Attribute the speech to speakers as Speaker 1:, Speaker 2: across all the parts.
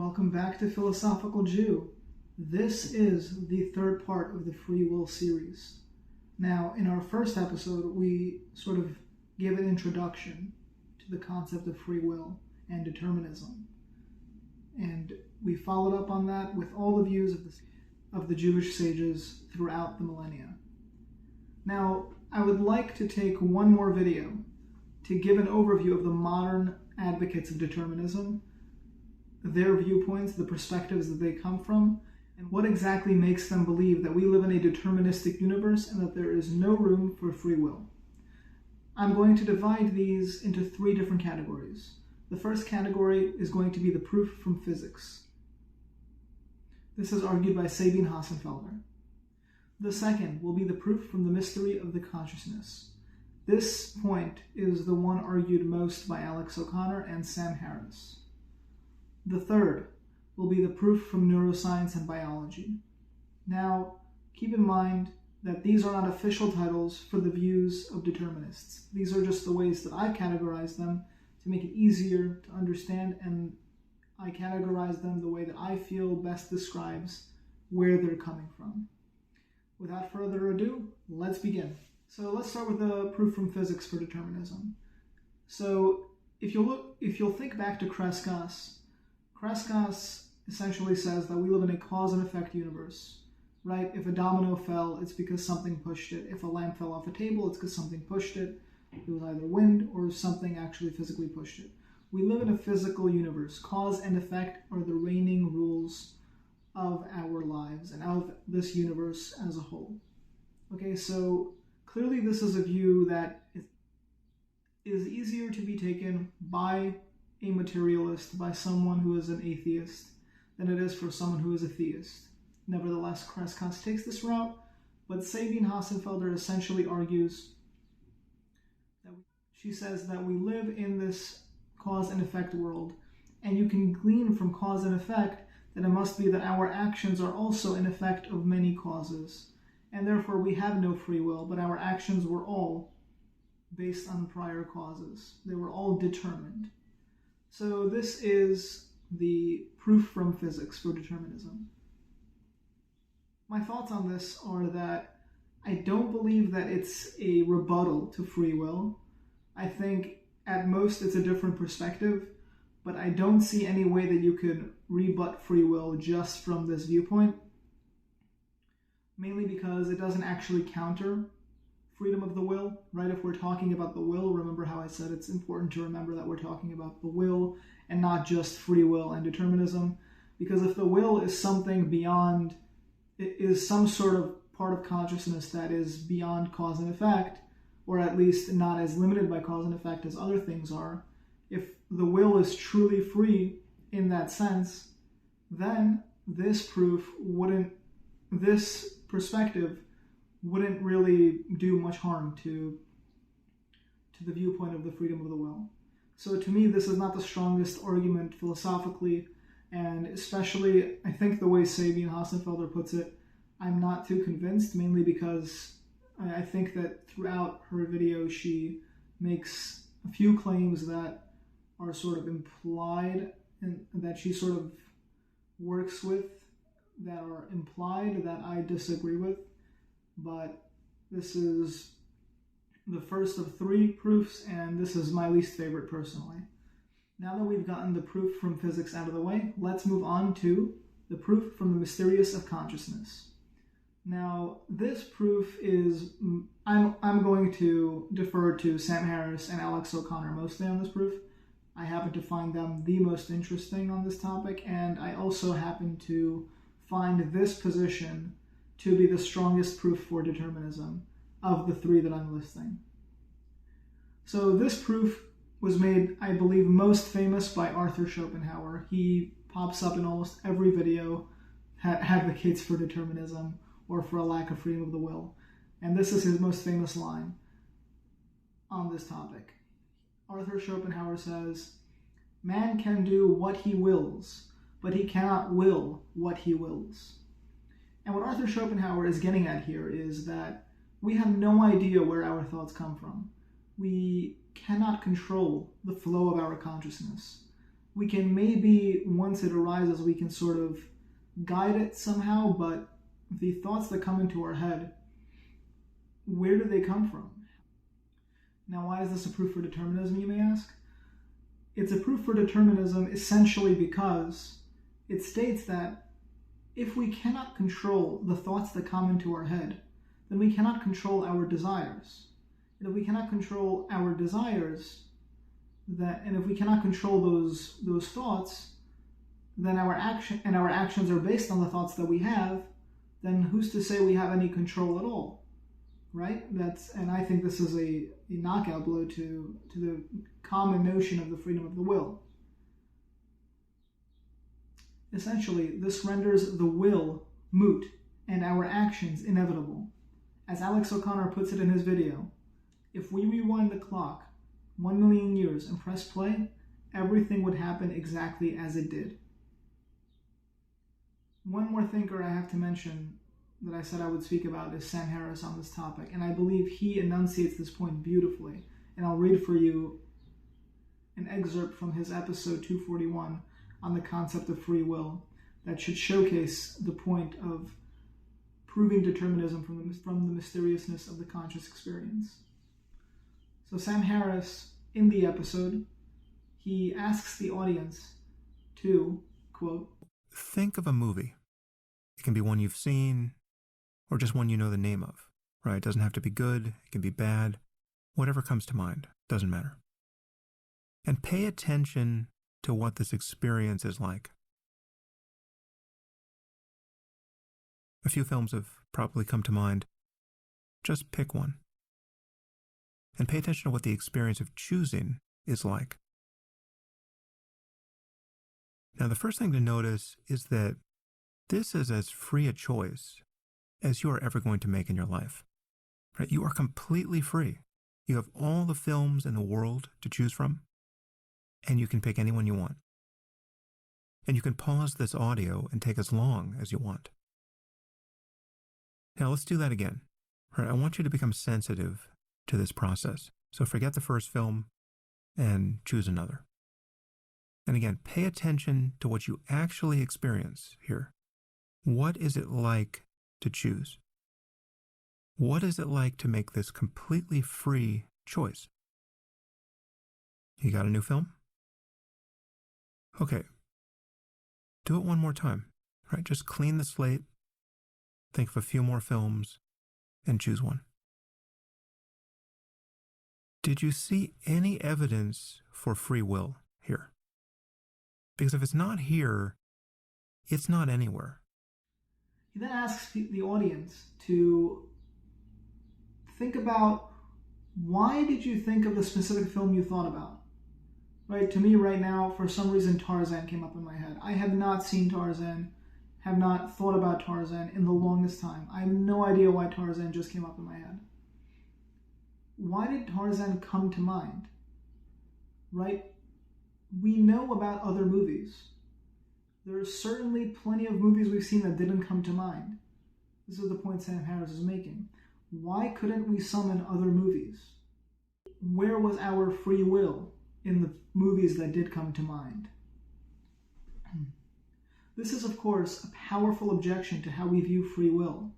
Speaker 1: Welcome back to Philosophical Jew. This is the third part of the free will series. Now, in our first episode, we sort of gave an introduction to the concept of free will and determinism. And we followed up on that with all the views of the Jewish sages throughout the millennia. Now, I would like to take one more video to give an overview of the modern advocates of determinism, their viewpoints, the perspectives that they come from, and what exactly makes them believe that we live in a deterministic universe and that there is no room for free will. I'm going to divide these into three different categories. The first category is going to be the proof from physics. This is argued by Sabine Hossenfelder. The second will be the proof from the mystery of the consciousness. This point is the one argued most by Alex O'Connor and Sam Harris. The third will be the proof from neuroscience and biology. Now, keep in mind that these are not official titles for the views of determinists. These are just the ways that I categorize them to make it easier to understand, and I categorize them the way that I feel best describes where they're coming from. Without further ado, let's begin. So let's start with the proof from physics for determinism. So if you'll think back to Kreskas essentially says that we live in a cause and effect universe, right? If a domino fell, it's because something pushed it. If a lamp fell off a table, it's because something pushed it. It was either wind or something actually physically pushed it. We live in a physical universe. Cause and effect are the reigning rules of our lives and of this universe as a whole. Okay, so clearly this is a view that is easier to be taken by a materialist, by someone who is an atheist, than it is for someone who is a theist. Nevertheless, Kreskas takes this route, but Sabine Hossenfelder essentially argues that she says that we live in this cause and effect world, and you can glean from cause and effect that it must be that our actions are also an effect of many causes, and therefore we have no free will, but our actions were all based on prior causes. They were all determined. So this is the proof from physics for determinism. My thoughts on this are that I don't believe that it's a rebuttal to free will. I think at most it's a different perspective, but I don't see any way that you could rebut free will just from this viewpoint, mainly because it doesn't actually counter freedom of the will, right? If we're talking about the will, remember how I said it's important to remember that we're talking about the will and not just free will and determinism, because if the will is something beyond, it is some sort of part of consciousness that is beyond cause and effect, or at least not as limited by cause and effect as other things are, if the will is truly free in that sense, then this perspective wouldn't really do much harm to the viewpoint of the freedom of the will. So to me, this is not the strongest argument philosophically, and especially, I think the way Sabine Hossenfelder puts it, I'm not too convinced, mainly because I think that throughout her video, she makes a few claims that are sort of implied and that she sort of works with, that are implied, that I disagree with. But this is the first of three proofs, and this is my least favorite personally. Now that we've gotten the proof from physics out of the way, let's move on to the proof from the mysterious of consciousness. Now, this proof is, I'm going to defer to Sam Harris and Alex O'Connor mostly on this proof. I happen to find them the most interesting on this topic, and I also happen to find this position to be the strongest proof for determinism of the three that I'm listing. So this proof was made, I believe, most famous by Arthur Schopenhauer. He pops up in almost every video, advocates for determinism or for a lack of freedom of the will. And this is his most famous line on this topic. Arthur Schopenhauer says, "Man can do what he wills, but he cannot will what he wills." And what Arthur Schopenhauer is getting at here is that we have no idea where our thoughts come from. We cannot control the flow of our consciousness. We can maybe, once it arises, we can sort of guide it somehow, but the thoughts that come into our head, where do they come from? Now, why is this a proof for determinism, you may ask? It's a proof for determinism essentially because it states that if we cannot control the thoughts that come into our head, then we cannot control our desires. And if we cannot control our desires, and if we cannot control those thoughts, then our actions are based on the thoughts that we have, then who's to say we have any control at all? Right? And I think this is a knockout blow to the common notion of the freedom of the will. Essentially, this renders the will moot and our actions inevitable. As Alex O'Connor puts it in his video, if we rewind the clock 1 million years and press play, everything would happen exactly as it did. One more thinker I have to mention that I said I would speak about is Sam Harris on this topic, and I believe he enunciates this point beautifully. And I'll read for you an excerpt from his episode 241 on the concept of free will that should showcase the point of proving determinism from the mysteriousness of the conscious experience. So Sam Harris, in the episode, he asks the audience to, quote,
Speaker 2: think of a movie. It can be one you've seen or just one you know the name of, right? It doesn't have to be good. It can be bad. Whatever comes to mind, doesn't matter. And pay attention to what this experience is like. A few films have probably come to mind. Just pick one. And pay attention to what the experience of choosing is like. Now, the first thing to notice is that this is as free a choice as you are ever going to make in your life. Right? You are completely free. You have all the films in the world to choose from, and you can pick any one you want. And you can pause this audio and take as long as you want. Now, let's do that again. Right? I want you to become sensitive to this process. So forget the first film and choose another. And again, pay attention to what you actually experience here. What is it like to choose? What is it like to make this completely free choice? You got a new film? Okay. Do it one more time, right? Just clean the slate, think of a few more films, and choose one. Did you see any evidence for free will here? Because if it's not here, it's not anywhere.
Speaker 1: He then asks the audience to think about, why did you think of the specific film you thought about? Right? To me right now, for some reason, Tarzan came up in my head. I have not seen Tarzan, have not thought about Tarzan in the longest time. I have no idea why Tarzan just came up in my head. Why did Tarzan come to mind? Right? We know about other movies. There's certainly plenty of movies we've seen that didn't come to mind. This is the point Sam Harris is making. Why couldn't we summon other movies? Where was our free will in the movies that did come to mind? This is, of course, a powerful objection to how we view free will.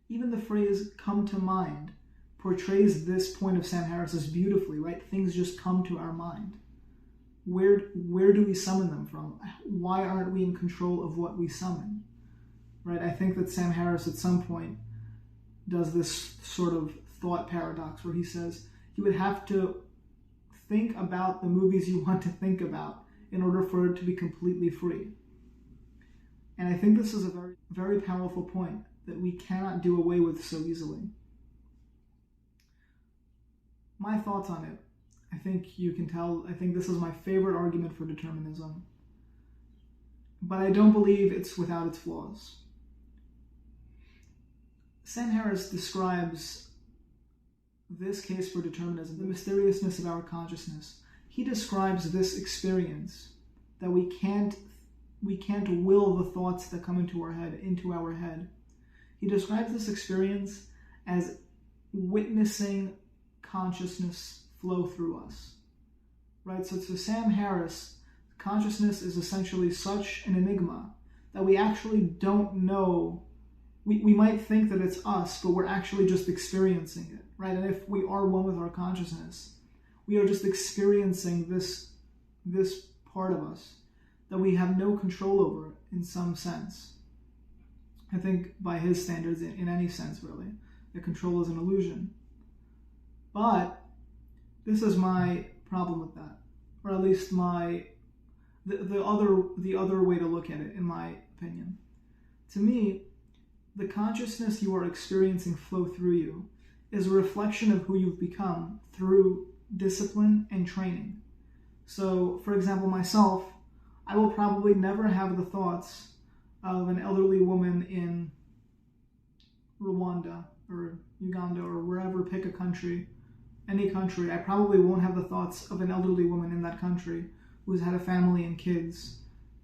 Speaker 1: Even the phrase "come to mind" portrays this point of Sam Harris's beautifully, right? Things just come to our mind. Where do we summon them from? Why aren't we in control of what we summon? Right? I think that Sam Harris at some point does this sort of thought paradox where he says you would have to think about the movies you want to think about in order for it to be completely free. And I think this is a very, very powerful point that we cannot do away with so easily. My thoughts on it. I think you can tell, I think this is my favorite argument for determinism. But I don't believe it's without its flaws. Sam Harris describes this case for determinism, the mysteriousness of our consciousness. He describes this experience that we can't will the thoughts that come into our head. He describes this experience as witnessing consciousness flow through us. Right? So to Sam Harris, consciousness is essentially such an enigma that we actually don't know. We might think that it's us, but we're actually just experiencing it, right? And if we are one with our consciousness, we are just experiencing this part of us that we have no control over in some sense. I think by his standards, in any sense really, that control is an illusion. But this is my problem with that, or at least the other way to look at it, in my opinion. To me, the consciousness you are experiencing flow through you is a reflection of who you've become through discipline and training. So, for example, myself, I will probably never have the thoughts of an elderly woman in Rwanda or Uganda or wherever, pick a country, any country. I probably won't have the thoughts of an elderly woman in that country who's had a family and kids,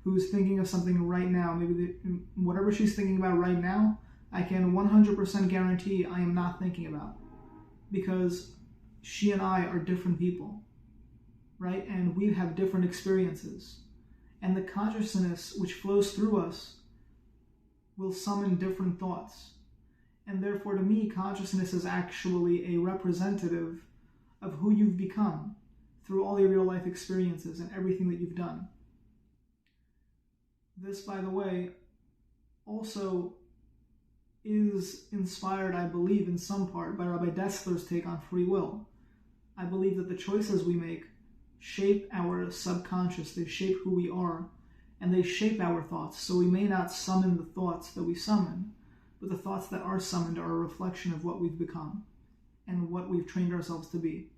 Speaker 1: who's thinking of something right now. Maybe whatever she's thinking about right now, I can 100% guarantee I am not thinking about, because she and I are different people, right? And we have different experiences. And the consciousness which flows through us will summon different thoughts. And therefore, to me, consciousness is actually a representative of who you've become through all your real life experiences and everything that you've done. This, by the way, also is inspired, I believe, in some part by Rabbi Dessler's take on free will. I believe that the choices we make shape our subconscious, they shape who we are, and they shape our thoughts. So we may not summon the thoughts that we summon, but the thoughts that are summoned are a reflection of what we've become and what we've trained ourselves to be.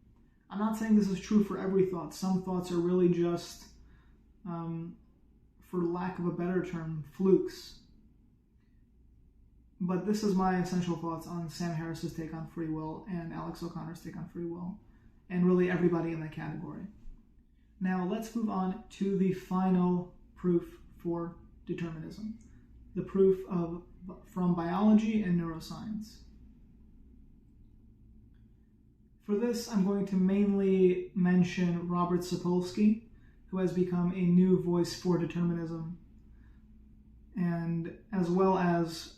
Speaker 1: I'm not saying this is true for every thought. Some thoughts are really just, for lack of a better term, flukes. But this is my essential thoughts on Sam Harris's take on free will and Alex O'Connor's take on free will, and really everybody in that category. Now let's move on to the final proof for determinism, the proof from biology and neuroscience. For this, I'm going to mainly mention Robert Sapolsky, who has become a new voice for determinism, and as well as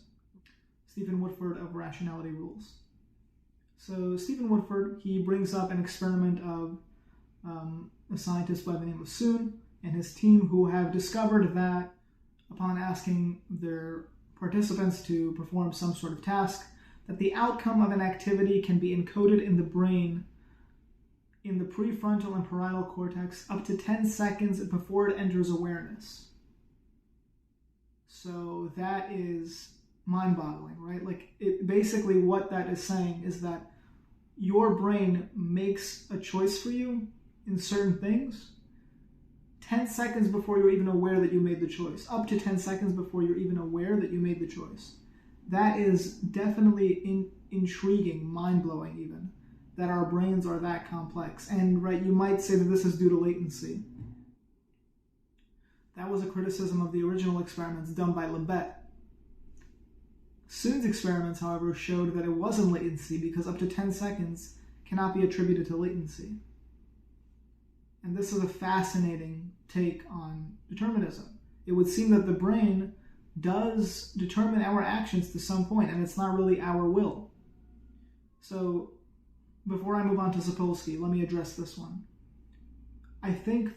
Speaker 1: Stephen Woodford of Rationality Rules. So Stephen Woodford, he brings up an experiment of a scientist by the name of Soon and his team, who have discovered that upon asking their participants to perform some sort of task, that the outcome of an activity can be encoded in the brain in the prefrontal and parietal cortex up to 10 seconds before it enters awareness. So that is mind-boggling, right? Like, it basically, what that is saying is that your brain makes a choice for you in certain things 10 seconds before you're even aware that you made the choice, up to 10 seconds before you're even aware that you made the choice. That is definitely intriguing, mind-blowing even, that our brains are that complex. And right, you might say that this is due to latency. That was a criticism of the original experiments done by Lebet. Soon's experiments, however, showed that it wasn't latency, because up to 10 seconds cannot be attributed to latency. And this is a fascinating take on determinism. It would seem that the brain does determine our actions to some point, and it's not really our will. So, before I move on to Sapolsky, let me address this one. I think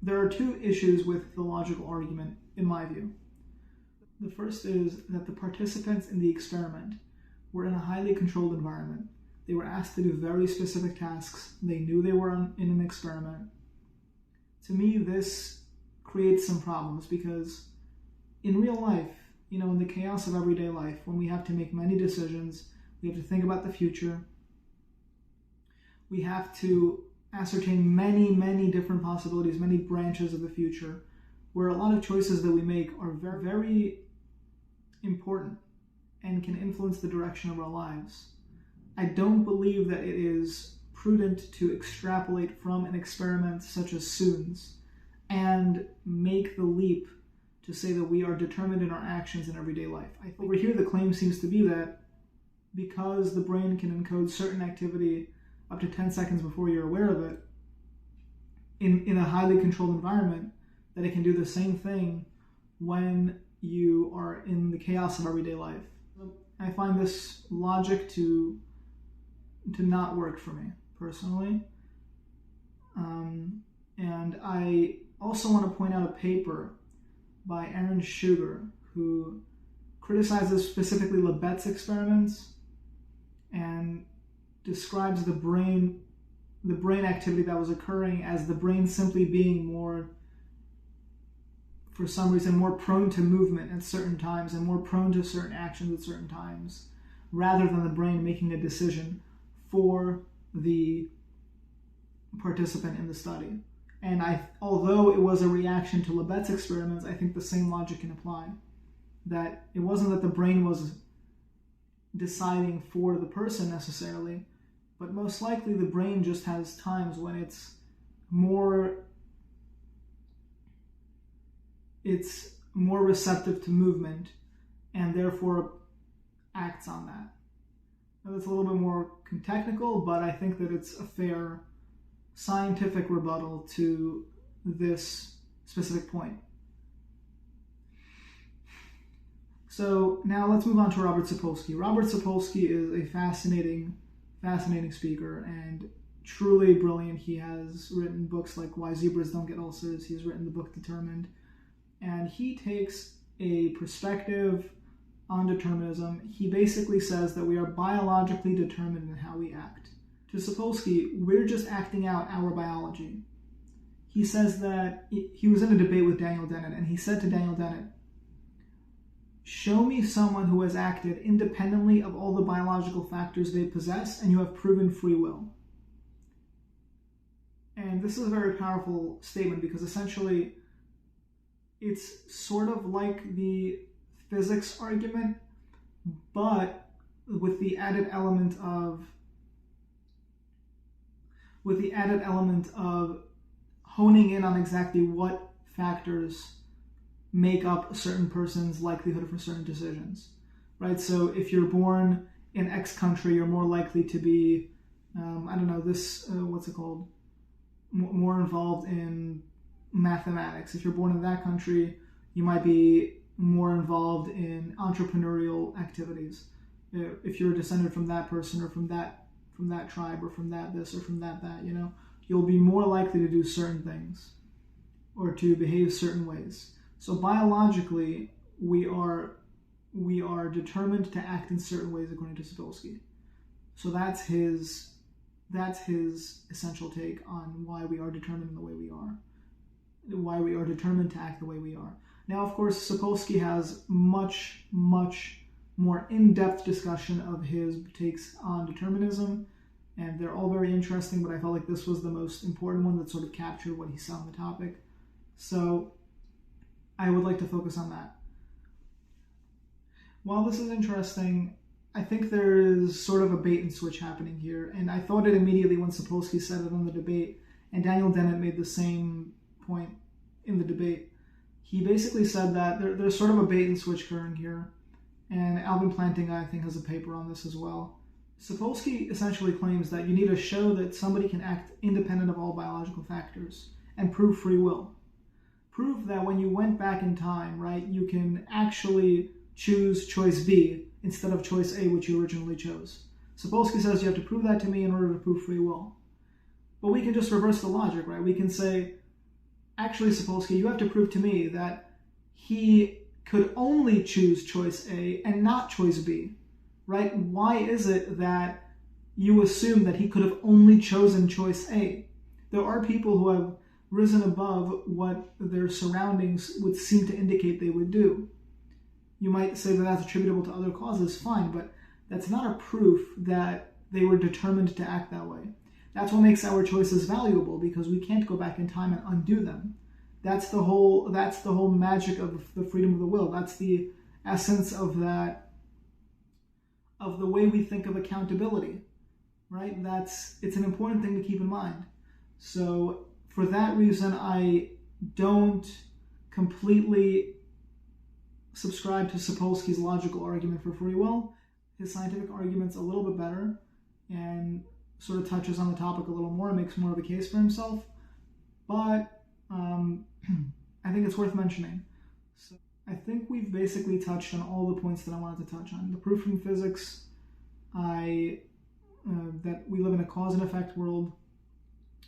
Speaker 1: there are two issues with the logical argument, in my view. The first is that the participants in the experiment were in a highly controlled environment. They were asked to do very specific tasks. They knew they were in an experiment. To me, this creates some problems, because in real life, in the chaos of everyday life, when we have to make many decisions, we have to think about the future, we have to ascertain many, many different possibilities, many branches of the future, where a lot of choices that we make are very, very important and can influence the direction of our lives. I don't believe that it is prudent to extrapolate from an experiment such as Soon's and make the leap to say that we are determined in our actions in everyday life. I think over here the claim seems to be that because the brain can encode certain activity up to 10 seconds before you're aware of it, in a highly controlled environment, that it can do the same thing when you are in the chaos of everyday life. I find this logic to not work for me personally. And I also want to point out a paper by Aaron Sugar, who criticizes specifically Lebet's experiments and describes the brain activity that was occurring as the brain simply being more, for some reason, more prone to movement at certain times and more prone to certain actions at certain times, rather than the brain making a decision for the participant in the study. And although it was a reaction to Lebet's experiments, I think the same logic can apply. That it wasn't that the brain was deciding for the person necessarily, but most likely the brain just has times when it's more receptive to movement and therefore acts on that. Now, that's a little bit more technical, but I think that it's a fair scientific rebuttal to this specific point. So now let's move on to Robert Sapolsky. Robert Sapolsky is a fascinating speaker and truly brilliant. He has written books like Why Zebras Don't Get Ulcers. He's written the book Determined. And he takes a perspective on determinism. He basically says that we are biologically determined in how we act. To Sapolsky, we're just acting out our biology. He says that he was in a debate with Daniel Dennett, and he said to Daniel Dennett, "Show me someone who has acted independently of all the biological factors they possess, and you have proven free will." And this is a very powerful statement because essentially it's sort of like the physics argument, but with the added element of honing in on exactly what factors make up a certain person's likelihood for certain decisions, right? So if you're born in X country, you're more likely to be, more involved in mathematics. If you're born in that country, you might be more involved in entrepreneurial activities. If you're descended from that person or from that tribe or from that this or from that, you'll be more likely to do certain things or to behave certain ways. So biologically, we are determined to act in certain ways according to Sapolsky. So that's his essential take on why we are determined in the way we are, why we are determined to act the way we are. Now, of course, Sapolsky has much, much more in-depth discussion of his takes on determinism, and they're all very interesting, but I felt like this was the most important one that sort of captured what he said on the topic. So I would like to focus on that. While this is interesting, I think there is sort of a bait and switch happening here, and I thought it immediately when Sapolsky said it on the debate, and Daniel Dennett made the same point in the debate. He basically said that there's sort of a bait and switch occurring here, and Alvin Plantinga, I think, has a paper on this as well. Sapolsky essentially claims that you need to show that somebody can act independent of all biological factors and prove free will. Prove that when you went back in time, right, you can actually choose choice B instead of choice A, which you originally chose. Sapolsky says you have to prove that to me in order to prove free will. But we can just reverse the logic, right? We can say, actually, Sapolsky, you have to prove to me that he could only choose choice A and not choice B, right? Why is it that you assume that he could have only chosen choice A? There are people who have risen above what their surroundings would seem to indicate they would do. You might say that that's attributable to other causes, fine, but that's not a proof that they were determined to act that way. That's what makes our choices valuable, because we can't go back in time and undo them. That's the whole magic of the freedom of the will. That's the essence of that, of the way we think of accountability, right? It's an important thing to keep in mind. So for that reason, I don't completely subscribe to Sapolsky's logical argument for free will. His scientific argument's a little bit better and sort of touches on the topic a little more and makes more of a case for himself. But I think it's worth mentioning. So I think we've basically touched on all the points that I wanted to touch on. The proof from physics, that we live in a cause and effect world.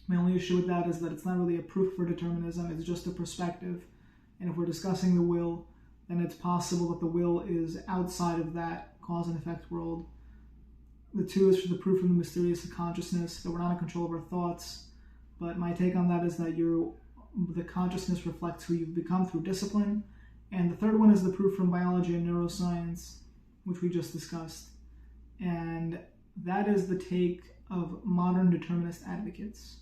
Speaker 1: My only issue with that is that it's not really a proof for determinism, it's just a perspective. And if we're discussing the will, then it's possible that the will is outside of that cause and effect world. The two is for the proof from the mysterious consciousness, that we're not in control of our thoughts. But my take on that is that the consciousness reflects who you've become through discipline. And the third one is the proof from biology and neuroscience, which we just discussed. And that is the take of modern determinist advocates.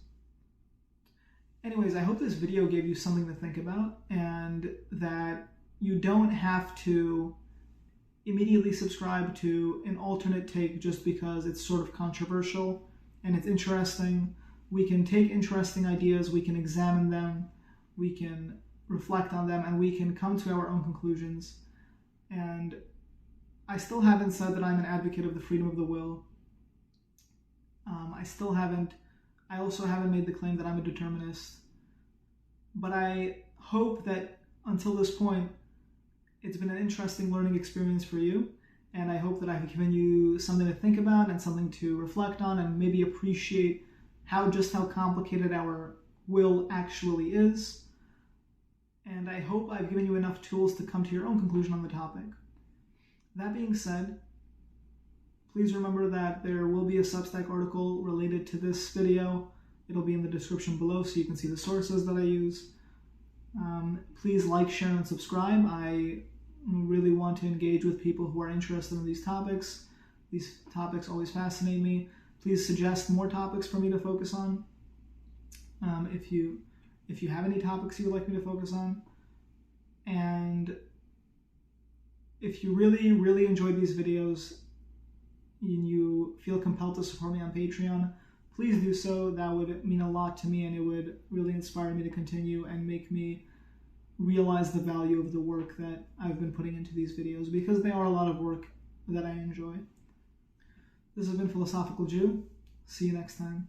Speaker 1: Anyways, I hope this video gave you something to think about, and that you don't have to immediately subscribe to an alternate take just because it's sort of controversial and it's interesting. We can take interesting ideas, we can examine them, we can reflect on them, and we can come to our own conclusions. And I still haven't said that I'm an advocate of the freedom of the will. I also haven't made the claim that I'm a determinist. But I hope that until this point, it's been an interesting learning experience for you. And I hope that I've given you something to think about and something to reflect on and maybe appreciate how complicated our will actually is. And I hope I've given you enough tools to come to your own conclusion on the topic. That being said, please remember that there will be a Substack article related to this video. It'll be in the description below so you can see the sources that I use. Please like, share, and subscribe. I really want to engage with people who are interested in these topics. These topics always fascinate me. Please suggest more topics for me to focus on. If you have any topics you would like me to focus on. And if you really, really enjoyed these videos and you feel compelled to support me on Patreon, please do so. That would mean a lot to me, and it would really inspire me to continue and make me realize the value of the work that I've been putting into these videos, because they are a lot of work that I enjoy. This has been Philosophical Jew. See you next time.